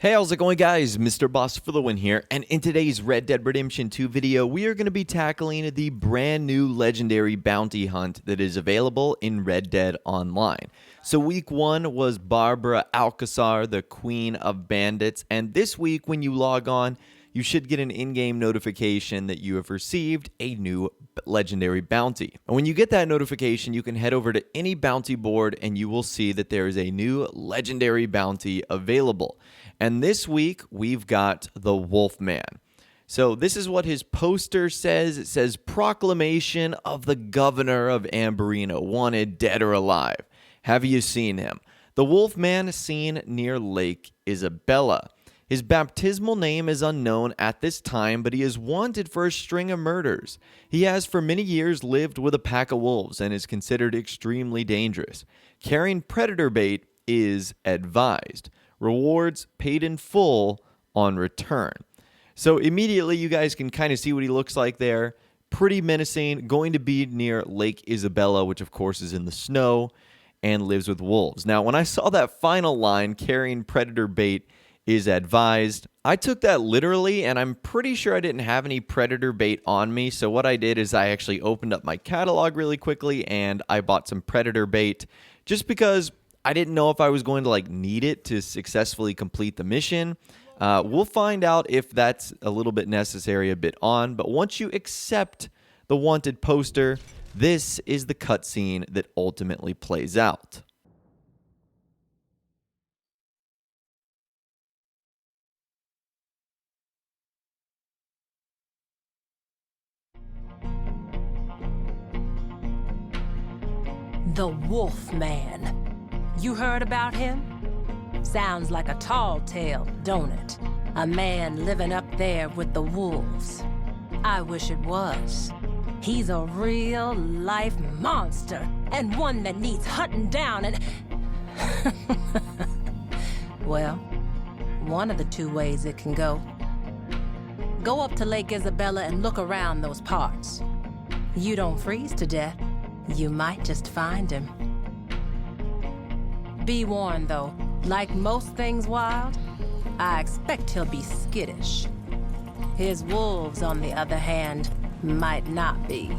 Hey, how's it going, guys? MrBossFTW here, and in today's Red Dead Redemption 2 video, we are going to be tackling the brand new legendary bounty hunt that is available in Red Dead Online. So week 1 was Barbara Alcazar, the Queen of Bandits, and this week when you log on, you should get an in-game notification that you have received a new legendary bounty. And when you get that notification, you can head over to any bounty board and you will see that there is a new legendary bounty available. And this week, we've got the Wolfman. So this is what his poster says. It says, "Proclamation of the Governor of Ambarino, wanted dead or alive. Have you seen him? The Wolfman seen near Lake Isabella. His baptismal name is unknown at this time, but he is wanted for a string of murders. He has for many years lived with a pack of wolves and is considered extremely dangerous. Carrying predator bait is advised. Rewards paid in full on return." So immediately you guys can kind of see what he looks like there. Pretty menacing, going to be near Lake Isabella, which of course is in the snow, and lives with wolves. Now, when I saw that final line, carrying predator bait is advised, I took that literally, and I'm pretty sure I didn't have any predator bait on me. So what I did is I actually opened up my catalog really quickly, and I bought some predator bait just because I didn't know if I was going to need it to successfully complete the mission. We'll find out if that's a little bit necessary a bit on, but once you accept the wanted poster, this is the cutscene that ultimately plays out. The Wolfman. You heard about him? Sounds like a tall tale, don't it? A man living up there with the wolves. I wish it was. He's a real-life monster, and one that needs hunting down and... Well, one of the two ways it can go. Go up to Lake Isabella and look around those parts. You don't freeze to death, you might just find him. Be warned, though, like most things wild, I expect he'll be skittish. His wolves, on the other hand, might not be.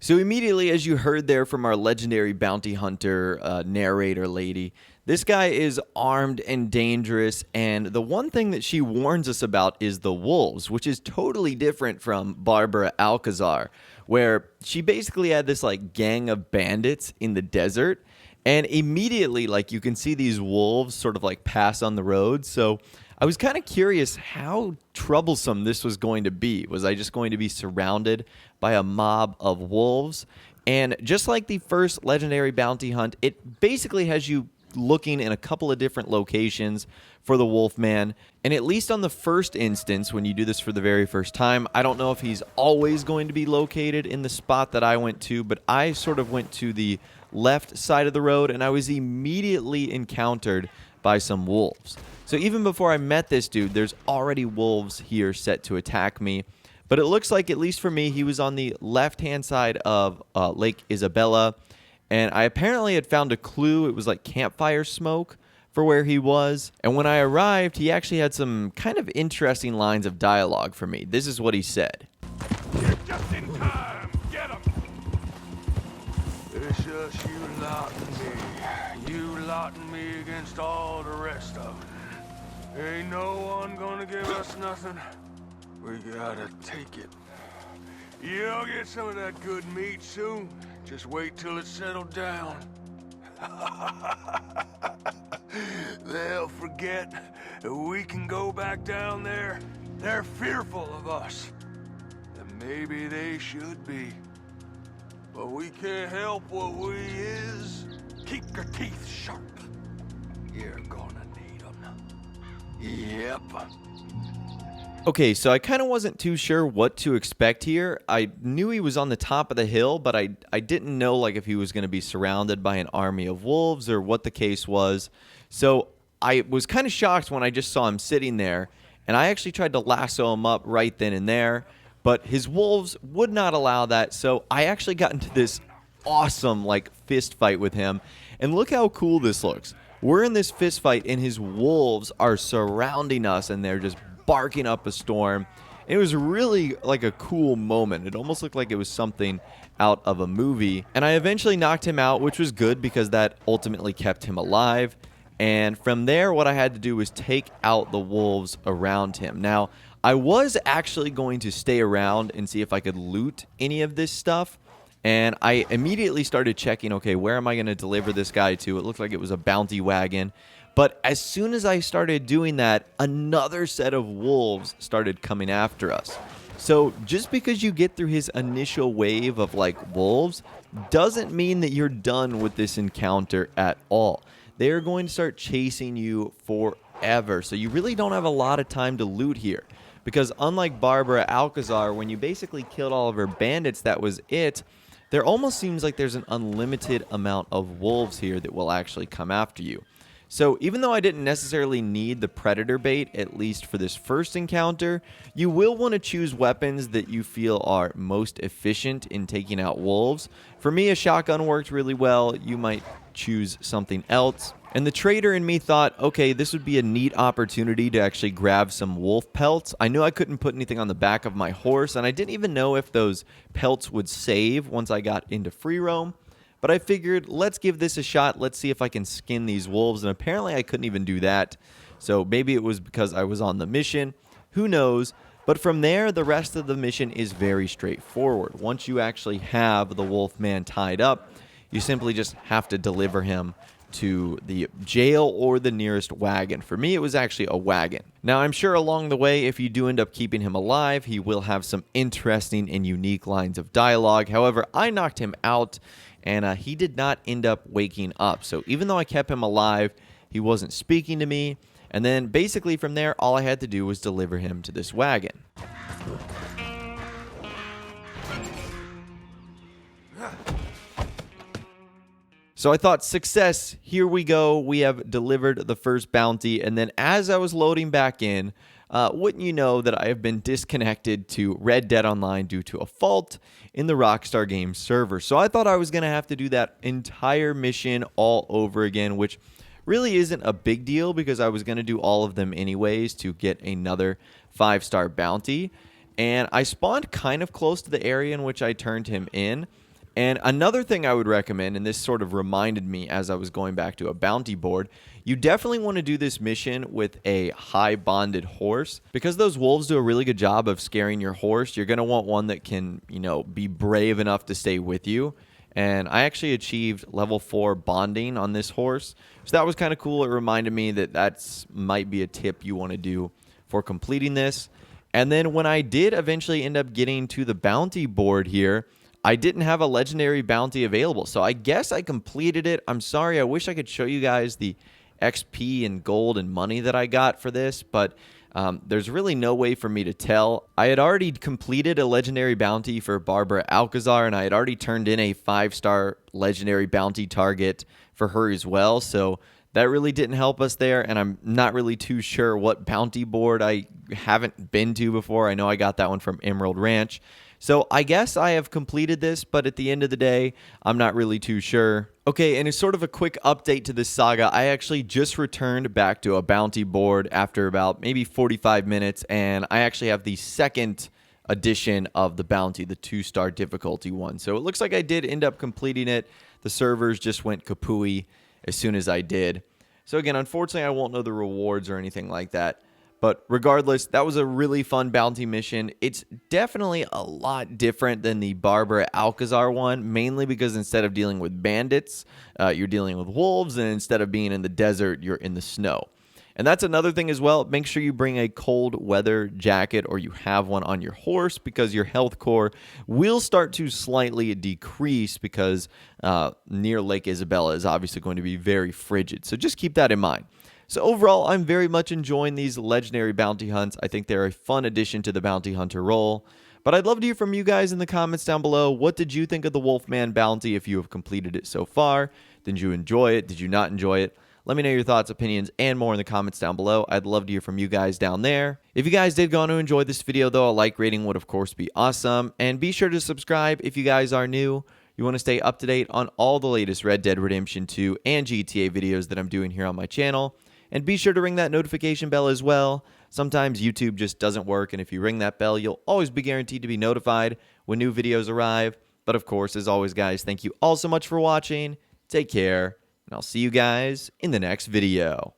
So immediately, as you heard there from our legendary bounty hunter narrator lady, this guy is armed and dangerous, and the one thing that she warns us about is the wolves, which is totally different from Barbara Alcazar, where she basically had this gang of bandits in the desert, and immediately you can see these wolves sort of pass on the road. So I was kind of curious how troublesome this was going to be. Was I just going to be surrounded by a mob of wolves? And just like the first legendary bounty hunt, it basically has you looking in a couple of different locations for the Wolfman. And at least on the first instance, when you do this for the very first time, I don't know if he's always going to be located in the spot that I went to, but I sort of went to the left side of the road and I was immediately encountered by some wolves. So even before I met this dude, there's already wolves here set to attack me. But it looks like, at least for me, he was on the left-hand side of Lake Isabella. And I apparently had found a clue. It was like campfire smoke for where he was. And when I arrived, he actually had some kind of interesting lines of dialogue for me. This is what he said. "You're just in time. Get him." "It's just you lot and me. You lot and me against all the rest of them. Ain't no one gonna give us nothing. We gotta take it. You'll get some of that good meat soon. Just wait till it's settled down." They'll forget that we can go back down there. They're fearful of us. And maybe they should be. But we can't help what we is. Keep your teeth sharp. You're gonna need them. Yep. Okay, so I kind of wasn't too sure what to expect here. I knew he was on the top of the hill, but I didn't know if he was going to be surrounded by an army of wolves or what the case was. So I was kind of shocked when I just saw him sitting there, and I actually tried to lasso him up right then and there, but his wolves would not allow that. So I actually got into this awesome fist fight with him. And look how cool this looks. We're in this fist fight and his wolves are surrounding us and they're just barking up a storm. It was really like a cool moment. It almost looked like it was something out of a movie. And I eventually knocked him out, which was good because that ultimately kept him alive. And from there, what I had to do was take out the wolves around him. Now, I was actually going to stay around and see if I could loot any of this stuff. And I immediately started checking, okay, where am I going to deliver this guy to? It looked like it was a bounty wagon. But as soon as I started doing that, another set of wolves started coming after us. So just because you get through his initial wave of like wolves doesn't mean that you're done with this encounter at all. They are going to start chasing you forever. So you really don't have a lot of time to loot here. Because unlike Barbara Alcazar, when you basically killed all of her bandits, that was it. There almost seems like there's an unlimited amount of wolves here that will actually come after you. So even though I didn't necessarily need the predator bait, at least for this first encounter, you will want to choose weapons that you feel are most efficient in taking out wolves. For me, a shotgun worked really well. You might choose something else. And the trader in me thought, okay, this would be a neat opportunity to actually grab some wolf pelts. I knew I couldn't put anything on the back of my horse, and I didn't even know if those pelts would save once I got into free roam. But I figured, let's give this a shot. Let's see if I can skin these wolves. And apparently I couldn't even do that. So maybe it was because I was on the mission. Who knows? But from there, the rest of the mission is very straightforward. Once you actually have the wolf man tied up, you simply just have to deliver him to the jail or the nearest wagon. For me, it was actually a wagon. Now, I'm sure along the way, if you do end up keeping him alive, he will have some interesting and unique lines of dialogue. However, I knocked him out, and he did not end up waking up. So even though I kept him alive, he wasn't speaking to me. And then basically from there, all I had to do was deliver him to this wagon. So I thought, success, here we go. We have delivered the first bounty. And then as I was loading back in, wouldn't you know that I have been disconnected to Red Dead Online due to a fault in the Rockstar Games server. So I thought I was going to have to do that entire mission all over again, which really isn't a big deal because I was going to do all of them anyways to get another 5-star bounty. And I spawned kind of close to the area in which I turned him in. And another thing I would recommend, and this sort of reminded me as I was going back to a bounty board, you definitely want to do this mission with a high bonded horse. Because those wolves do a really good job of scaring your horse, you're going to want one that can, be brave enough to stay with you. And I actually achieved level 4 bonding on this horse. So that was kind of cool. It reminded me that might be a tip you want to do for completing this. And then when I did eventually end up getting to the bounty board here, I didn't have a legendary bounty available, so I guess I completed it. I'm sorry, I wish I could show you guys the XP and gold and money that I got for this, but there's really no way for me to tell. I had already completed a legendary bounty for Barbara Alcazar, and I had already turned in a 5-star legendary bounty target for her as well, so that really didn't help us there, and I'm not really too sure what bounty board I haven't been to before. I know I got that one from Emerald Ranch. So I guess I have completed this, but at the end of the day, I'm not really too sure. Okay, and as sort of a quick update to this saga, I actually just returned back to a bounty board after about maybe 45 minutes, and I actually have the second edition of the bounty, the 2-star difficulty one. So it looks like I did end up completing it. The servers just went kapooey as soon as I did. So again, unfortunately, I won't know the rewards or anything like that. But regardless, that was a really fun bounty mission. It's definitely a lot different than the Barbara Alcazar one, mainly because instead of dealing with bandits, you're dealing with wolves, and instead of being in the desert, you're in the snow. And that's another thing as well. Make sure you bring a cold weather jacket or you have one on your horse because your health core will start to slightly decrease because near Lake Isabella is obviously going to be very frigid. So just keep that in mind. So overall, I'm very much enjoying these legendary bounty hunts. I think they're a fun addition to the bounty hunter role. But I'd love to hear from you guys in the comments down below. What did you think of the Wolfman bounty if you have completed it so far? Did you enjoy it? Did you not enjoy it? Let me know your thoughts, opinions, and more in the comments down below. I'd love to hear from you guys down there. If you guys did go on to enjoy this video, though, a like rating would, of course, be awesome. And be sure to subscribe if you guys are new. You want to stay up to date on all the latest Red Dead Redemption 2 and GTA videos that I'm doing here on my channel. And be sure to ring that notification bell as well. Sometimes YouTube just doesn't work, and if you ring that bell, you'll always be guaranteed to be notified when new videos arrive. But of course, as always, guys, thank you all so much for watching. Take care, and I'll see you guys in the next video.